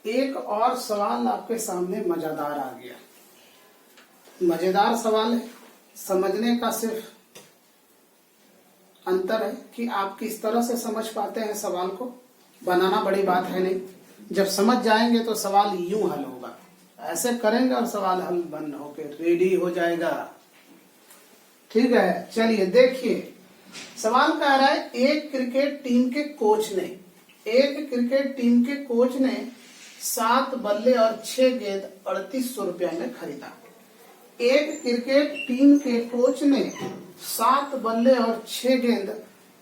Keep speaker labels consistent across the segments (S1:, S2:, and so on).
S1: एक और सवाल आपके सामने मजेदार आ गया। मजेदार सवाल है, समझने का सिर्फ अंतर है कि आप किस तरह से समझ पाते हैं सवाल को। बनाना बड़ी बात है नहीं, जब समझ जाएंगे तो सवाल यूं हल होगा। ऐसे करेंगे और सवाल हल बन होकर रेडी हो जाएगा। ठीक है, चलिए देखिए सवाल कह रहा है एक क्रिकेट टीम के कोच ने 7 बल्ले और 6 गेंद 3800 रुपया में खरीदा। एक क्रिकेट टीम के कोच ने 7 बल्ले और 6 गेंद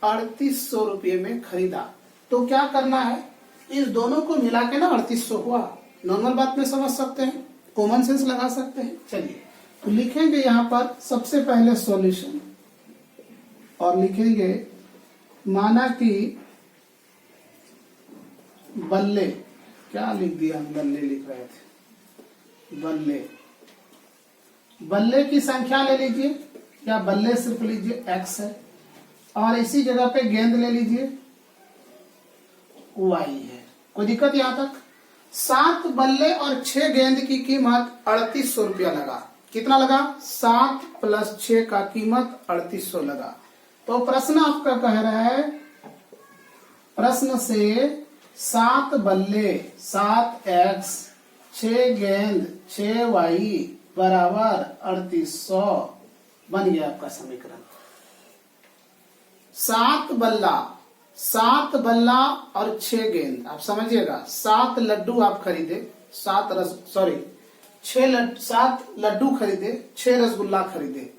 S1: 3800 रुपये में खरीदा। तो क्या करना है, इस दोनों को मिला के ना 3800 हुआ। नॉर्मल बात में समझ सकते हैं, कॉमन सेंस लगा सकते हैं। चलिए तो लिखेंगे यहाँ पर सबसे पहले सॉल्यूशन और लिखेंगे माना कि बल्ले, क्या लिख दिया, बल्ले लिख रहे थे, बल्ले की संख्या ले लीजिए या बल्ले सिर्फ लीजिए x है, और इसी जगह पे गेंद ले लीजिए y है। कोई दिक्कत यहां तक? 7 बल्ले और 6 गेंद की कीमत 3800 रुपया लगा। कितना लगा? 7 + 6 का कीमत 3800 लगा। तो प्रश्न आपका कह रहा है, प्रश्न से 7 बल्ले 7x 6 गेंद 6y बराबर 3800 बन गया आपका समीकरण। 7 बल्ला और 6 गेंद, आप समझिएगा 7 लड्डू आप खरीदे, 7 लड्डू खरीदे, 6 रसगुल्ला खरीदे,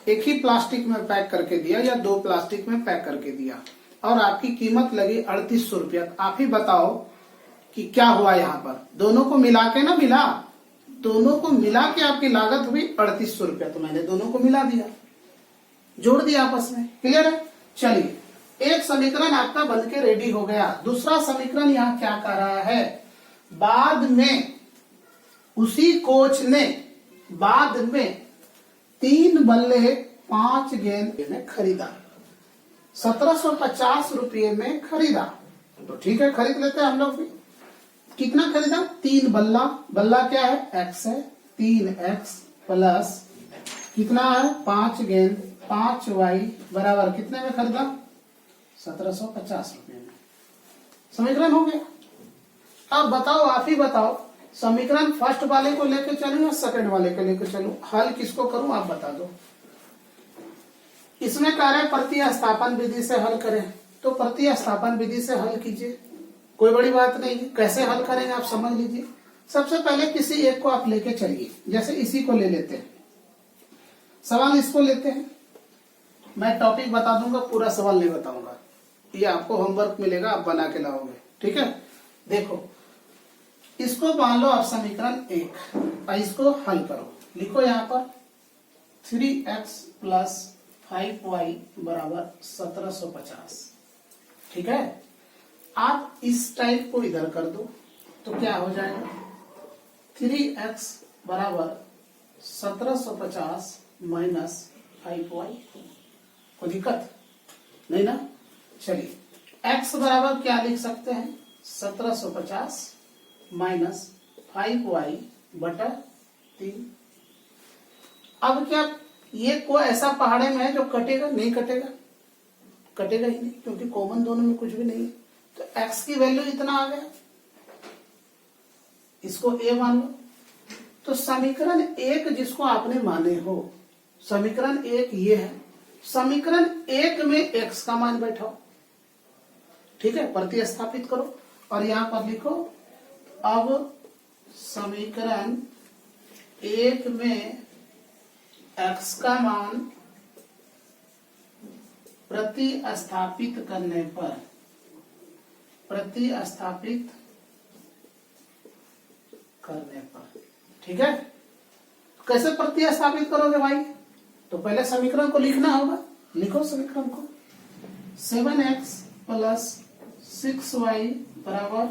S1: एक ही प्लास्टिक में पैक करके दिया या 2 प्लास्टिक में पैक करके दिया और आपकी कीमत लगी 3800 रुपया। आप ही बताओ कि क्या हुआ यहाँ पर। दोनों को मिला के ना मिला, दोनों को मिला के आपकी लागत हुई 3800 रुपया। तो मैंने दोनों को मिला दिया, जोड़ दिया आपस में। क्लियर है? चलिए एक समीकरण आपका बनके रेडी हो गया। दूसरा समीकरण यहाँ क्या कर रहा है, बाद में उसी कोच ने बाद में 3 बल्ले 5 गेंद में खरीदा, 1750 रुपये में खरीदा। तो ठीक है, खरीद लेते हैं हम लोग भी। कितना खरीदा? 3 बल्ला क्या है? x है, 3x प्लस कितना है? 5 गेंद 5y बराबर कितने में खरीदा? 1750 रुपये में। समीकरण हो गया। अब बताओ, आप ही बताओ, समीकरण फर्स्ट वाले को लेकर चलूं या सेकंड वाले को लेकर चलूं? हल किसको करूं आप बता दो। इसमें कह रहे प्रतिस्थापन विधि से हल करें, तो प्रतिस्थापन विधि से हल कीजिए, कोई बड़ी बात नहीं है। कैसे हल करेंगे आप समझ लीजिए। सबसे पहले किसी एक को आप लेके चलिए, जैसे इसी को ले लेते हैं, सवाल इसको लेते हैं। मैं टॉपिक बता दूंगा, पूरा सवाल नहीं बताऊंगा, ये आपको होमवर्क मिलेगा, आप बना के लाओगे। ठीक है, देखो इसको मान लो आप समीकरण 1 और इसको हल करो। लिखो यहाँ पर 3x + 5y बराबर 1750। ठीक है, आप इस टाइप को इधर कर दो तो क्या हो जाएगा? 3x बराबर 1750 माइनस 5y। कोई दिक्कत नहीं ना? चलिए x बराबर क्या लिख सकते हैं? 1750 माइनस 5y बटा 3। अब क्या ये कोई ऐसा पहाड़े में है जो कटेगा? नहीं कटेगा, कटेगा ही नहीं, क्योंकि कॉमन दोनों में कुछ भी नहीं है। तो x की वैल्यू इतना आ गया, इसको a मान लो। तो समीकरण 1 जिसको आपने माने हो, समीकरण 1 ये है। समीकरण 1 में x का मान बैठाओ, ठीक है, प्रतिस्थापित करो और यहां पर लिखो अब समीकरण 1 में x का मान प्रतिस्थापित करने पर, ठीक है। कैसे प्रतिस्थापित करोगे भाई? तो पहले समीकरण को लिखना होगा। लिखो समीकरण को, 7x + 6y बराबर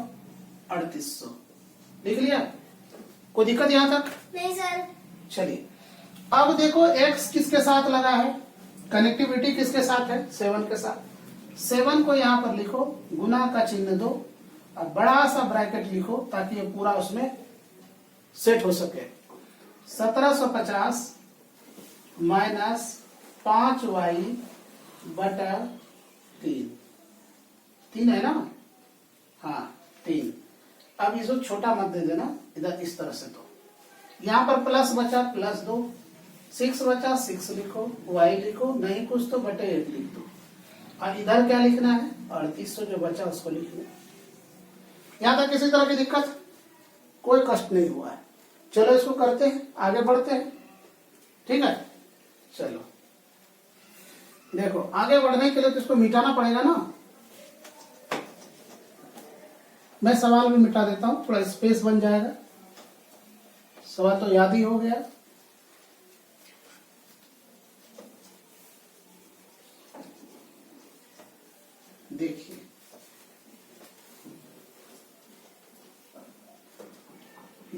S1: 3800। लिख लिया? कोई दिक्कत यहां तक?
S2: नहीं सर।
S1: चलिए अब देखो x किसके साथ लगा है, कनेक्टिविटी किसके साथ है? 7 के साथ। 7 को यहाँ पर लिखो, गुना का चिन्ह दो अब बड़ा सा ब्रैकेट लिखो ताकि ये पूरा उसमें सेट हो सके। 1750 माइनस 5y बटा 3, 3 है ना, हाँ 3। अब इसको छोटा मत दे देना इधर इस तरह से, तो यहाँ पर प्लस बचा +2, 6 बचा 6 लिखो, y लिखो, नहीं कुछ तो बटे 1 लिख दो। और इधर क्या लिखना है 3800 जो बचा उसको लिख लो। यहाँ तक किसी तरह की दिक्कत, कोई कष्ट नहीं हुआ है। चलो इसको करते हैं, आगे बढ़ते हैं, ठीक है। चलो देखो आगे बढ़ने के लिए तो इसको मिटाना पड़ेगा ना। मैं सवाल भी मिटा देता हूं, थोड़ा स्पेस बन जाएगा। सवाल तो याद ही हो गया। देखिए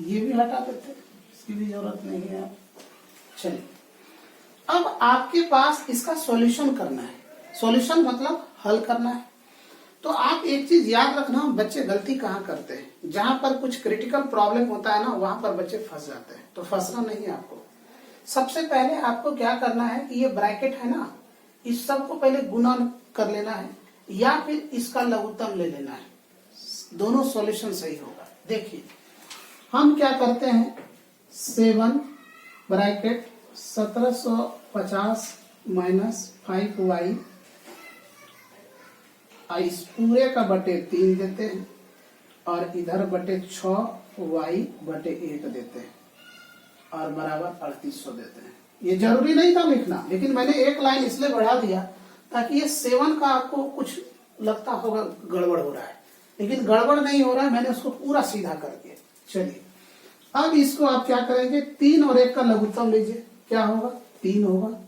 S1: ये भी हटा देते, इसकी भी जरूरत नहीं है। चलिए अब आपके पास इसका सॉल्यूशन करना है। सॉल्यूशन मतलब हल करना है। तो आप एक चीज याद रखना, बच्चे गलती कहाँ करते हैं, जहां पर कुछ क्रिटिकल प्रॉब्लम होता है ना वहां पर बच्चे फंस जाते हैं। तो फंसना नहीं है आपको। सबसे पहले आपको क्या करना है कि ये ब्रैकेट है ना, इस सब को पहले गुना कर लेना है या फिर इसका लघुत्तम ले लेना है, दोनों सॉल्यूशन सही होगा। देखिए हम क्या करते हैं, 7 ब्रैकेट 1750 माइनस 5y इस पूरे का बटे 3 देते हैं और इधर बटे 6y बटे 1 देते हैं और बराबर 3800 देते हैं। ये जरूरी नहीं था लिखना, लेकिन मैंने एक लाइन इसलिए बढ़ा दिया ताकि ये 7 का आपको कुछ लगता होगा गड़बड़ हो रहा है, लेकिन गड़बड़ नहीं हो रहा है, मैंने उसको पूरा सीधा कर दिया। चलिए अब इसको आप क्या करेंगे, 3 और 1 का लघुत्तम लीजिए, क्या होगा 3 होगा।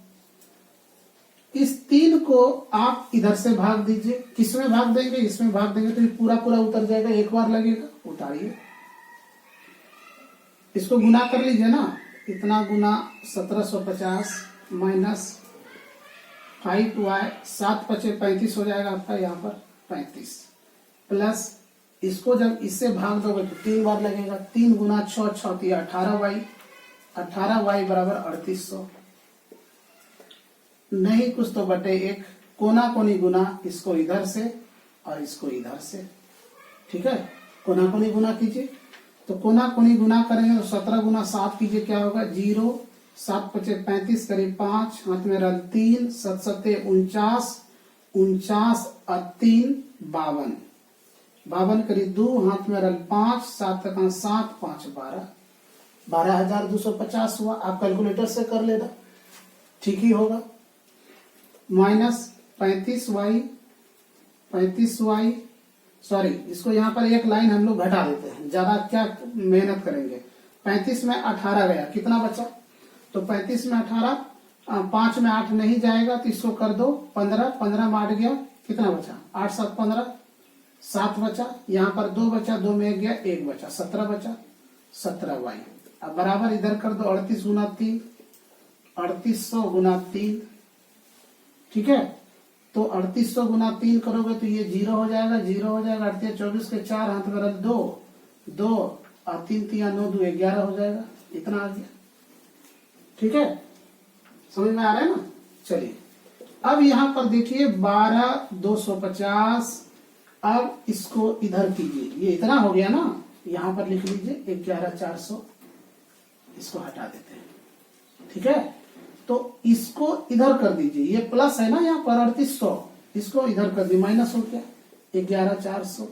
S1: इस 3 को आप इधर से भाग दीजिए, किसमें भाग देंगे, इसमें भाग देंगे तो ये पूरा पूरा उतर जाएगा, एक बार लगेगा, उतारिए। इसको गुना कर लीजिए ना, इतना गुना 1750 माइनस 5y 7 पचे 35 हो जाएगा आपका, यहाँ पर 35 प्लस इसको जब इससे भाग दोगे तो 3 बार लगेगा, 3 गुना 6 6 18y, 18y बराबर 3800। नहीं कुछ तो बटे 1, कोना कोनी गुना, इसको इधर से और इसको इधर से, ठीक है। कोना कोनी गुना कीजिए, तो कोना कोनी गुना करेंगे तो 17 गुना 7 कीजिए, क्या होगा 0, 7 पचे 35 करीब 5, हाथ में रल 3, 7 सत्ते 49, 49 और 3 52, 52 करीब 2, हाथ में रल 5, 7 तक 7, 5 12, 12,250 हुआ। आप कैलकुलेटर से कर लेना, ठीक ही होगा। माइनस 35y सॉरी, इसको यहाँ पर एक लाइन हम लोग घटा देते हैं, ज्यादा क्या मेहनत करेंगे। 35 में 18 गया, कितना बचा, तो 35 में 18, 5 में 8 नहीं जाएगा तो इसको कर दो 15, 15 में 8 गया, कितना बचा 8 7 15, 7 बचा, यहाँ पर 2 बचा, 2 में 1 गया, 1 बचा, 17 बचा, 17y। अब बराबर इधर कर दो 38 गुना 3, 3800 गुना 3, ठीक है। तो 3800 गुना 3 करोगे तो ये 0 हो जाएगा, 0 हो जाएगा, 38 24 के 4, हाथ में रख 2 2 और 3 3 9 2 11 हो जाएगा, इतना आ गया, ठीक है। समझ में आ रहा है ना। चलिए अब यहाँ पर देखिए 12,250, अब इसको इधर कीजिए, ये इतना हो गया ना, यहाँ पर लिख लीजिए 11,400, इसको हटा देते हैं, ठीक है। तो इसको इधर कर दीजिए, ये प्लस है ना यहाँ पर 3800, इसको इधर कर दीजिए, माइनस हो गया 11,400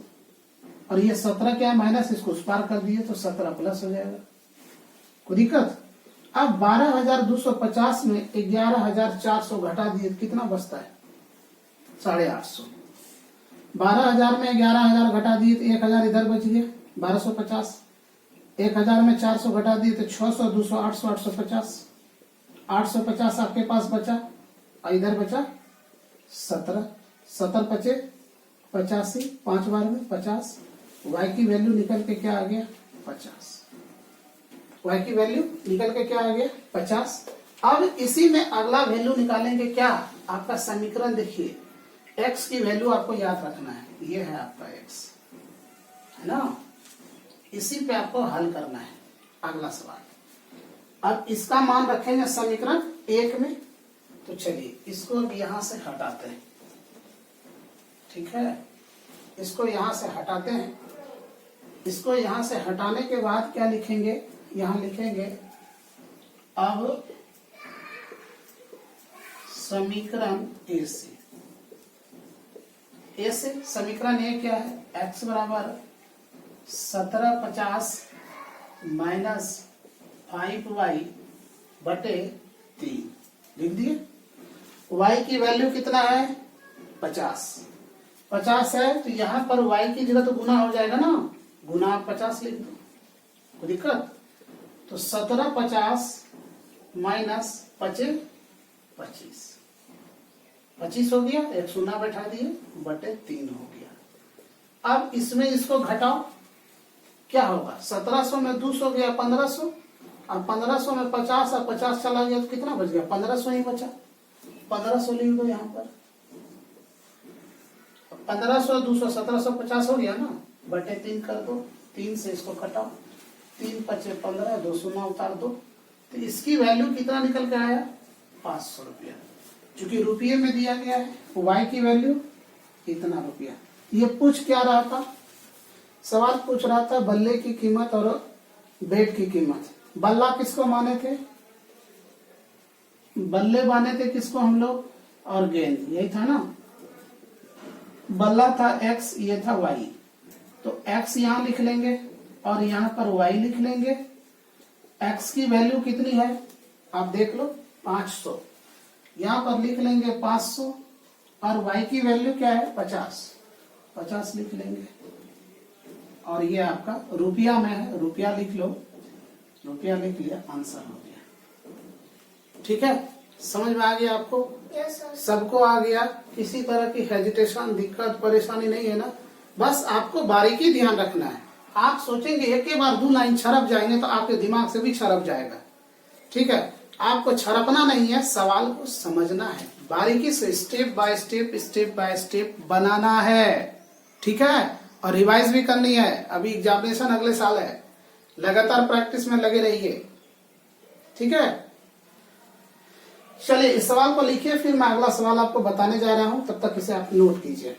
S1: और ये 17 क्या है माइनस, इसको उस पार कर दिए तो 17 प्लस हो जाएगा, कोई दिक्कत। अब 12,250 में 11,400 घटा दिए कितना बचता है 850। 12,000 में 11,000 घटा दिए तो 1,000 इधर बच गया 1250, 1,000 में 400 घटा दिए तो 600, 200, 800, 850, 850 आपके पास बचा और इधर बचा 17, 17 पचे 85, 5 बार में 50, y की वैल्यू निकल के क्या आ गया 50, y की वैल्यू निकल के क्या आ गया 50। अब इसी में अगला वैल्यू निकालेंगे, क्या आपका समीकरण देखिए, x की वैल्यू आपको याद रखना है, ये है आपका x, है ना। इसी पे आपको हल करना है अगला सवाल। अब इसका मान रखेंगे समीकरण 1 में। तो चलिए इसको अब यहां से हटाते हैं, ठीक है। इसको यहां से हटाते हैं। इसको यहां से हटाने के बाद क्या लिखेंगे, यहां लिखेंगे अब समीकरण ए से समीकरण ए क्या है, x बराबर 1750 माइनस 5y बटे 3 लिख दिए। y की वैल्यू कितना है 50 है, तो यहाँ पर y की जगह तो गुना हो जाएगा ना, गुना 50 लिख दो, कोई दिक्कत। तो 1750 माइनस 25 हो गया, एक शून्य बैठा दिए, बटे 3 हो गया। अब इसमें इसको घटाओ, क्या होगा 1700 में 200 गया 1500, अब 1500 में 50 और 50 चला गया तो कितना बच गया 1500 ही बचा। 1500 लिख दो यहाँ पर, 1500 200 1750 हो गया ना, बटे 3 कर दो, 3 से इसको घटाओ, 3 पचे 15, 2 शून्य उतार दो, तो इसकी वैल्यू कितना निकल के आया 500 रुपया। चूंकि रुपये में दिया गया है, y की वैल्यू इतना रुपया। ये पूछ क्या रहा था, सवाल पूछ रहा था बल्ले की कीमत और बैट की कीमत। बल्ला किसको माने थे, बल्ले माने थे किसको हम लोग, और गेंद, यही था ना। बल्ला था x, ये था y, तो x यहां लिख लेंगे और यहां पर y लिख लेंगे। x की वैल्यू कितनी है आप देख लो 500, यहां पर लिख लेंगे 500, और y की वैल्यू क्या है 50 लिख लेंगे। और ये आपका रुपया में है, रुपया लिख लो, रुपया लिख लिया, आंसर हो गया। ठीक है, समझ में आ गया आपको? सबको आ गया? किसी तरह की हेजिटेशन, दिक्कत, परेशानी नहीं है ना? बस आपको बारीकी ध्यान रखना है। आप सोचेंगे एक ही बार 2 लाइन छरप जाएंगे तो आपके दिमाग से भी छरप जाएगा। ठीक है, आपको छरपना नहीं है, सवाल को समझना है, बारीकी से स्टेप बाय स्टेप बनाना है। ठीक है, और रिवाइज भी करनी है। अभी एग्जामिनेशन अगले साल है, लगातार प्रैक्टिस में लगे रहिए। ठीक है, चलिए इस सवाल को लिखिए, फिर मैं अगला सवाल आपको बताने जा रहा हूं, तब तक इसे आप नोट कीजिए।